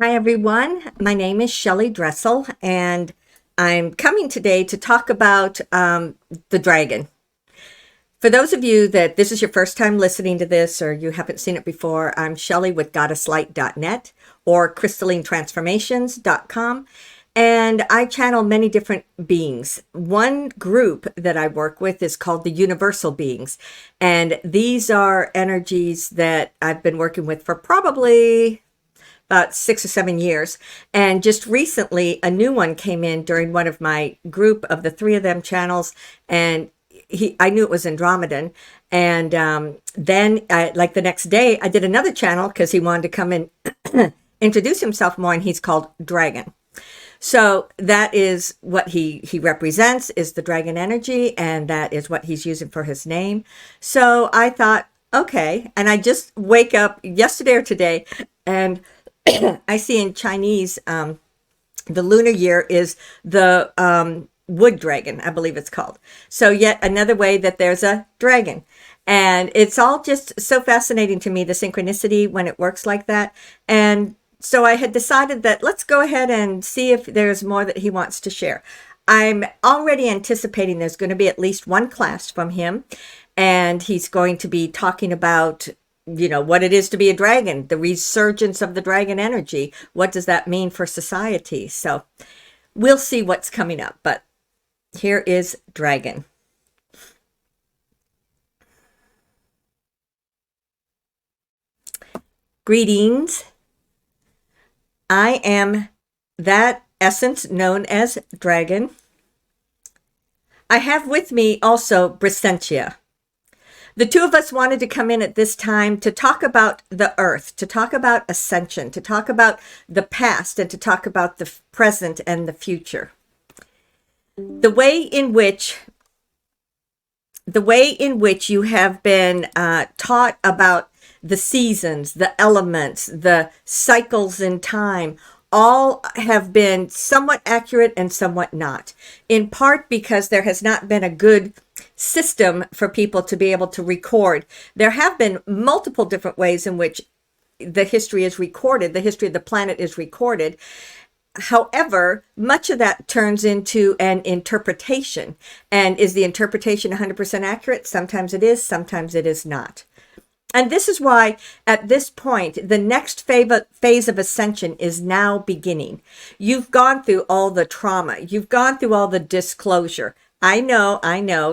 Hi, everyone. My name is Shelly Dressel, and I'm coming today to talk about the dragon. For those of you that this is your first time listening to this or you haven't seen it before, I'm Shelly with goddesslight.net or crystallinetransformations.com, and I channel many different beings. One group that I work with is called the universal beings, and these are energies that I've been working with for probably about 6 or 7 years. And just recently, a new one came in during one of my group of the three of them channels. And I knew it was Andromedan. And then, like the next day, I did another channel because he wanted to come and introduce himself more. And he's called Dragon. So that is what he represents, is the dragon energy. And that is what he's using for his name. So I thought, okay. And I just wake up yesterday or today and I see in Chinese, the lunar year is the wood dragon, I believe it's called. So yet another way that there's a dragon. And it's all just so fascinating to me, the synchronicity when it works like that. And so I had decided that let's go ahead and see if there's more that he wants to share. I'm already anticipating there's going to be at least one class from him. And he's going to be talking about what it is to be a dragon, the resurgence of the dragon energy. What does that mean for society? So we'll see what's coming up, but here is Dragon. Greetings. I am that essence known as Dragon. I have with me also Brysentia. The two of us wanted to come in at this time to talk about the earth, to talk about ascension, to talk about the past, and to talk about the present and the future. The way in which you have been taught about the seasons, the elements, the cycles in time, all have been somewhat accurate and somewhat not, in part because there has not been a good system for people to be able to record. There have been multiple different ways in which the history is recorded, the history of the planet is recorded. However, much of that turns into an interpretation. And is the interpretation 100% accurate? Sometimes it is, sometimes it is not. And this is why, at this point, the next phase of ascension is now beginning. You've gone through all the trauma. You've gone through all the disclosure. I know.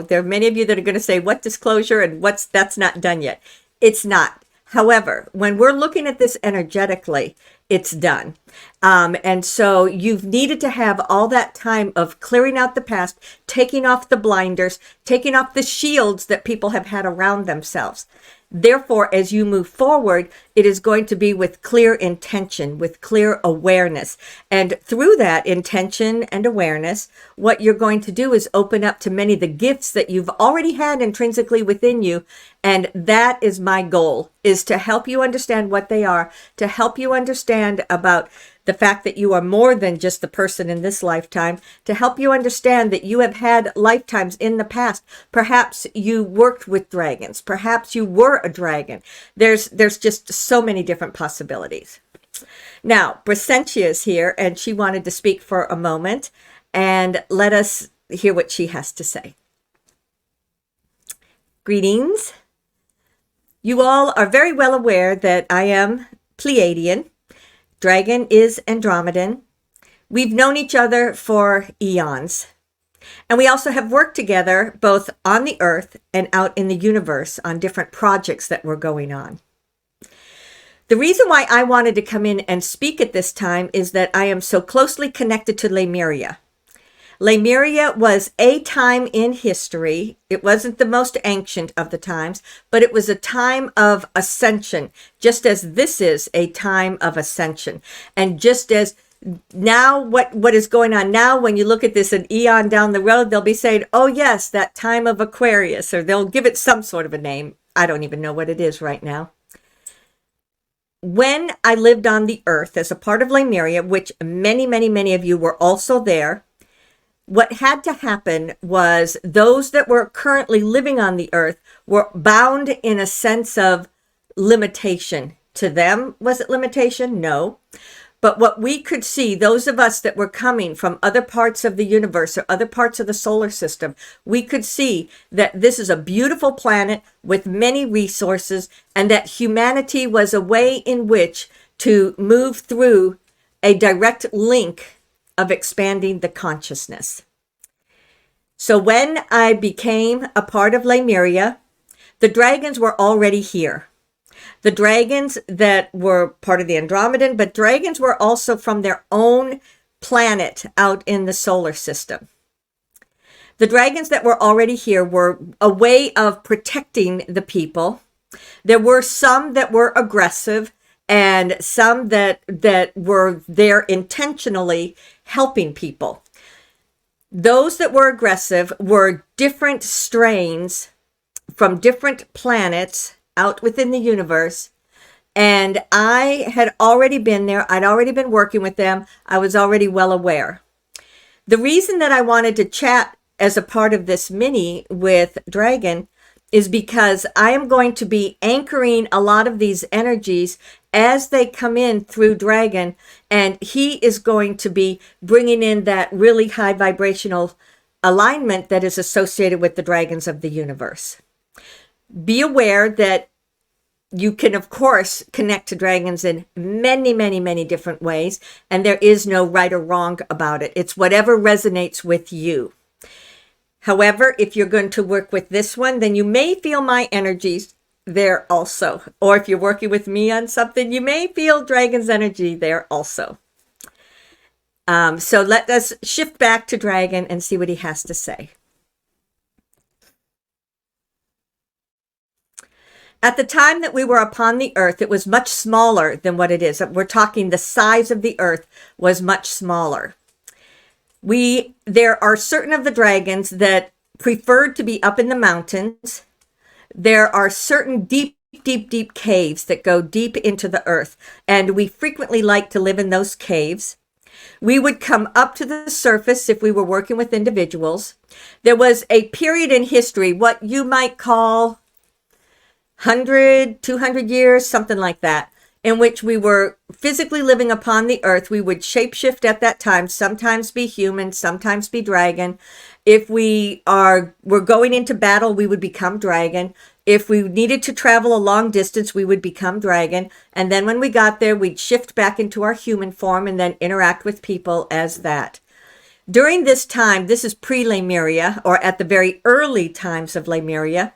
There are many of you that are going to say, what disclosure and that's not done yet. It's not. However, when we're looking at this energetically, it's done. And so you've needed to have all that time of clearing out the past, taking off the blinders, taking off the shields that people have had around themselves. Therefore, as you move forward, it is going to be with clear intention, with clear awareness. And through that intention and awareness, what you're going to do is open up to many of the gifts that you've already had intrinsically within you. And that is my goal, is to help you understand what they are, to help you understand about the fact that you are more than just the person in this lifetime, to help you understand that you have had lifetimes in the past. Perhaps you worked with dragons. Perhaps you were a dragon. There's just so many different possibilities. Now, Brysentia is here, and she wanted to speak for a moment, and let us hear what she has to say. Greetings. You all are very well aware that I am Pleiadian. Dragon is Andromedan. We've known each other for eons. And we also have worked together both on the earth and out in the universe on different projects that were going on. The reason why I wanted to come in and speak at this time is that I am so closely connected to Lemuria. Lemuria was a time in history. It wasn't the most ancient of the times, but it was a time of ascension, just as this is a time of ascension. And just as now, what is going on now, when you look at this an eon down the road, they'll be saying, oh yes, that time of Aquarius, or they'll give it some sort of a name. I don't even know what it is right now. When I lived on the earth as a part of Lemuria, which many of you were also there, what had to happen was those that were currently living on the earth were bound in a sense of limitation. To them, was it limitation? No. But what we could see, those of us that were coming from other parts of the universe or other parts of the solar system, we could see that this is a beautiful planet with many resources, and that humanity was a way in which to move through a direct link of expanding the consciousness. So when I became a part of Lemuria, the dragons were already here. The dragons that were part of the Andromedan, but dragons were also from their own planet out in the solar system. The dragons that were already here were a way of protecting the people. There were some that were aggressive and some that were there intentionally helping people. Those that were aggressive were different strains from different planets out within the universe. And I had already been there. I'd already been working with them. I was already well aware. The reason that I wanted to chat as a part of this mini with Dragon is because I am going to be anchoring a lot of these energies as they come in through Dragon, and he is going to be bringing in that really high vibrational alignment that is associated with the dragons of the universe. Be aware that you can, of course, connect to dragons in many, many, many different ways, and there is no right or wrong about it. It's whatever resonates with you. However, if you're going to work with this one, then you may feel my energies there also. Or if you're working with me on something, you may feel Dragon's energy there also. So let us shift back to Dragon and see what he has to say. At the time that we were upon the earth, it was much smaller than what it is. We're talking the size of the earth was much smaller. There are certain of the dragons that preferred to be up in the mountains. There are certain deep caves that go deep into the earth, and we frequently like to live in those caves. We would come up to the surface if we were working with individuals. There was a period in history, what you might call 100, 200 years, something like that, in which we were physically living upon the earth. We would shapeshift at that time, sometimes be human, sometimes be dragon. If were going into battle, we would become dragon. If we needed to travel a long distance, we would become dragon. And then when we got there, we'd shift back into our human form and then interact with people as that. During this time, this is pre-Lemuria, or at the very early times of Lemuria,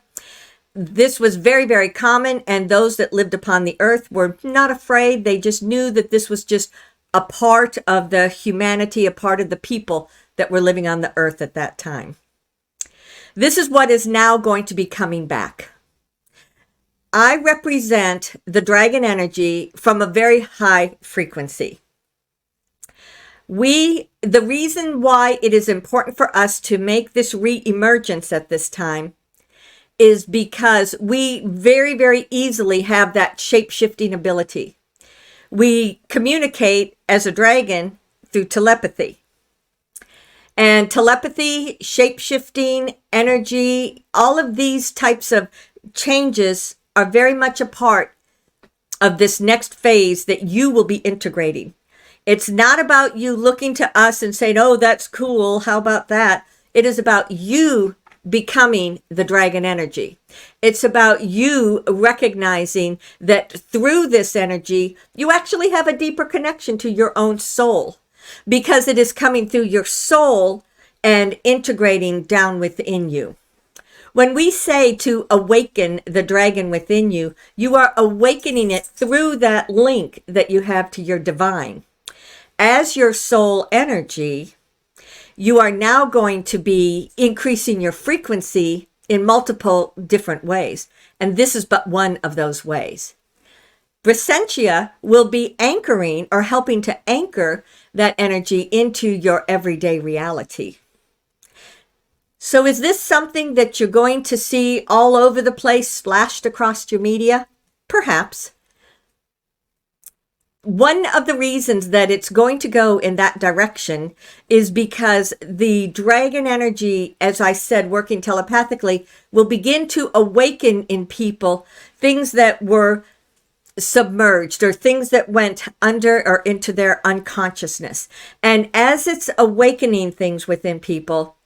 this was very, very common, and those that lived upon the earth were not afraid. They just knew that this was just a part of the humanity, a part of the people that were living on the earth at that time. This is what is now going to be coming back. I represent the dragon energy from a very high frequency. The reason why it is important for us to make this re-emergence at this time is because we very, very easily have that shape-shifting ability. We communicate as a dragon through telepathy. And telepathy, shape-shifting, energy, all of these types of changes are very much a part of this next phase that you will be integrating. It's not about you looking to us and saying, oh, that's cool, how about that? It is about you becoming the dragon energy. It's about you recognizing that through this energy, you actually have a deeper connection to your own soul, because it is coming through your soul and integrating down within you. When we say to awaken the dragon within you, you are awakening it through that link that you have to your divine. As your soul energy, you are now going to be increasing your frequency in multiple different ways. And this is but one of those ways. Brysentia will be anchoring or helping to anchor that energy into your everyday reality. So is this something that you're going to see all over the place, splashed across your media? Perhaps. One of the reasons that it's going to go in that direction is because the dragon energy, as I said, working telepathically, will begin to awaken in people things that were submerged, or things that went under or into their unconsciousness. And as it's awakening things within people,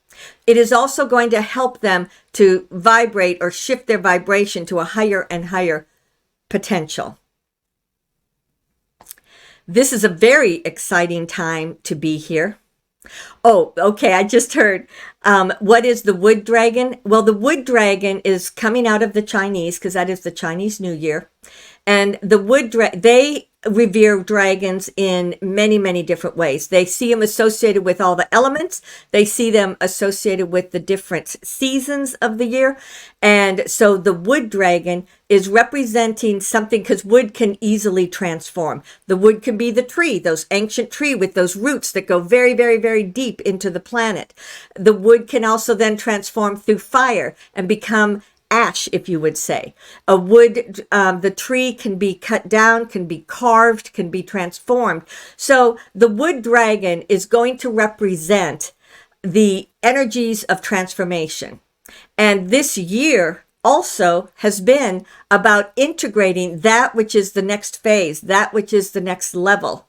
it is also going to help them to vibrate or shift their vibration to a higher and higher potential. This is a very exciting time to be here. Oh, okay. I just heard, what is the wood dragon? Well, the wood dragon is coming out of the Chinese, because that is the Chinese New Year. And the they revere dragons in many, many different ways. They see them associated with all the elements. They see them associated with the different seasons of the year. And so the wood dragon is representing something, because wood can easily transform. The wood can be the tree, those ancient tree with those roots that go very, very, very deep into the planet. The wood can also then transform through fire and become ash, if you would say. A wood, the tree can be cut down, can be carved, can be transformed. So the wood dragon is going to represent the energies of transformation. And this year also has been about integrating that which is the next phase, that which is the next level.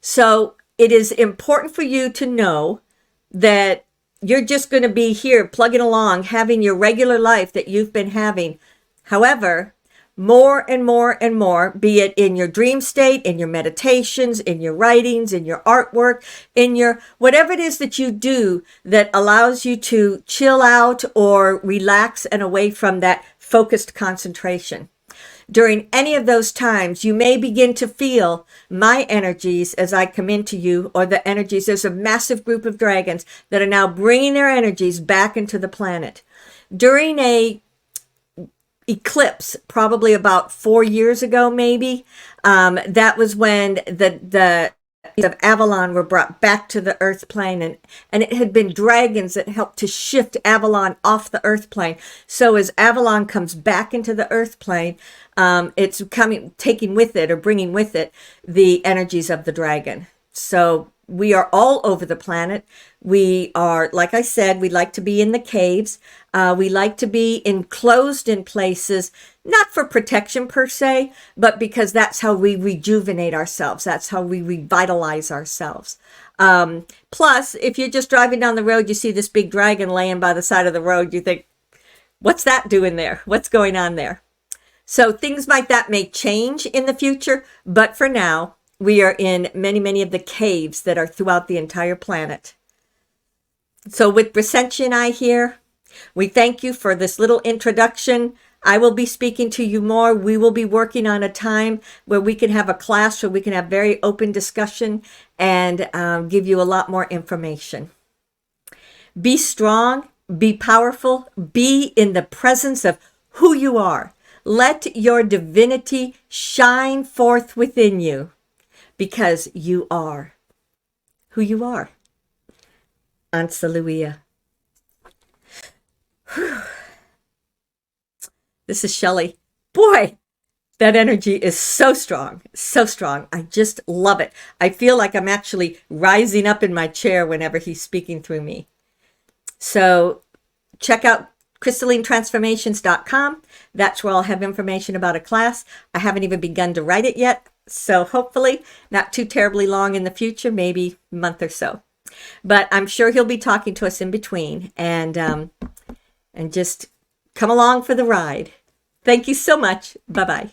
So it is important for you to know that you're just going to be here plugging along, having your regular life that you've been having. However, more and more and more, be it in your dream state, in your meditations, in your writings, in your artwork, in your whatever it is that you do that allows you to chill out or relax and away from that focused concentration. During any of those times, you may begin to feel my energies as I come into you, or the energies. There's a massive group of dragons that are now bringing their energies back into the planet. During a eclipse, probably about 4 years ago, maybe, that was when the of Avalon were brought back to the earth plane, and it had been dragons that helped to shift Avalon off the earth plane. So as Avalon comes back into the earth plane, it's taking with it, or bringing with it, the energies of the dragon. So we are all over the planet. We are, like I said, we like to be in the caves. We like to be enclosed in places, not for protection per se, but because that's how we rejuvenate ourselves. That's how we revitalize ourselves. Plus, if you're just driving down the road, you see this big dragon laying by the side of the road, you think, what's that doing there? What's going on there? So things like that may change in the future, but for now, we are in many, many of the caves that are throughout the entire planet. So with Brysentia and I here, we thank you for this little introduction. I will be speaking to you more. We will be working on a time where we can have a class where we can have very open discussion and give you a lot more information. Be strong, be powerful, be in the presence of who you are. Let your divinity shine forth within you, because you are who you are. Ansaluia. This is Shelly. Boy, that energy is so strong, so strong. I just love it. I feel like I'm actually rising up in my chair whenever he's speaking through me. So check out crystallinetransformations.com. That's where I'll have information about a class. I haven't even begun to write it yet, so hopefully not too terribly long in the future, maybe a month or so. But I'm sure he'll be talking to us in between, and just come along for the ride. Thank you so much. Bye-bye.